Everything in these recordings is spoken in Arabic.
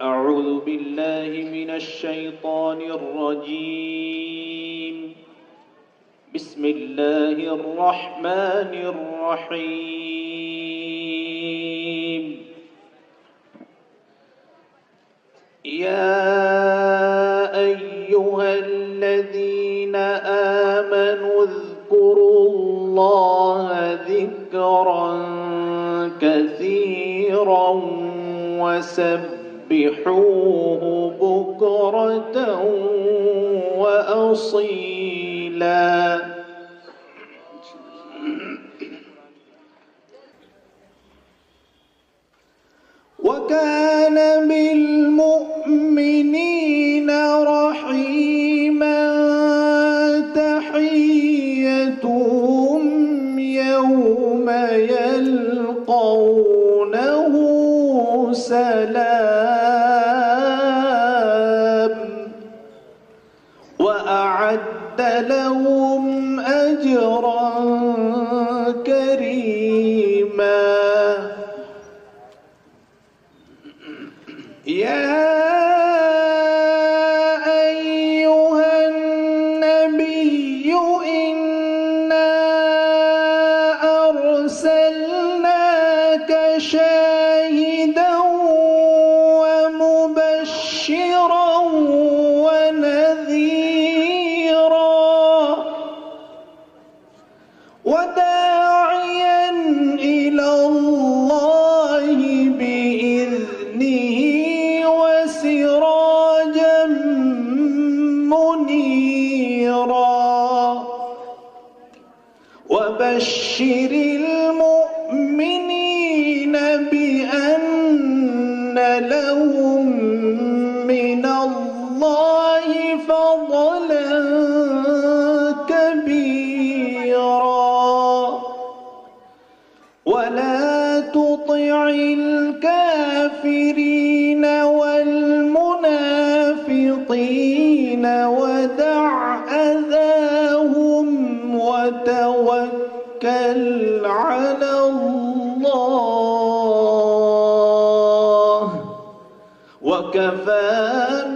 أعوذ بالله من الشيطان الرجيم. بسم الله الرحمن الرحيم. يا أيها الذين آمنوا اذكروا الله ذكرا كثيرا وسبحوه بكرة وأصيلا. وكان بالمؤمنين رحيما. تحيتهم يوم يلقونه سلام وأعد لهم أجرا كريما. يا أيها النبي إنا أرسلناك شاهدا ومبشرا ونذيرا وداعيا إلى الله بإذنه وسراجا منيرا. وبشر المؤمنين بأن لهم من الله فضلا كبيرا. ولا تطع الكافرين والمنافقين ودع أذاهم وتوكل على الله وكفى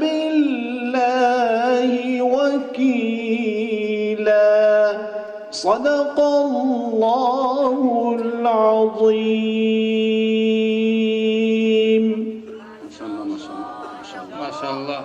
بالله وكيلا. صدق الله العظيم. ما شاء الله.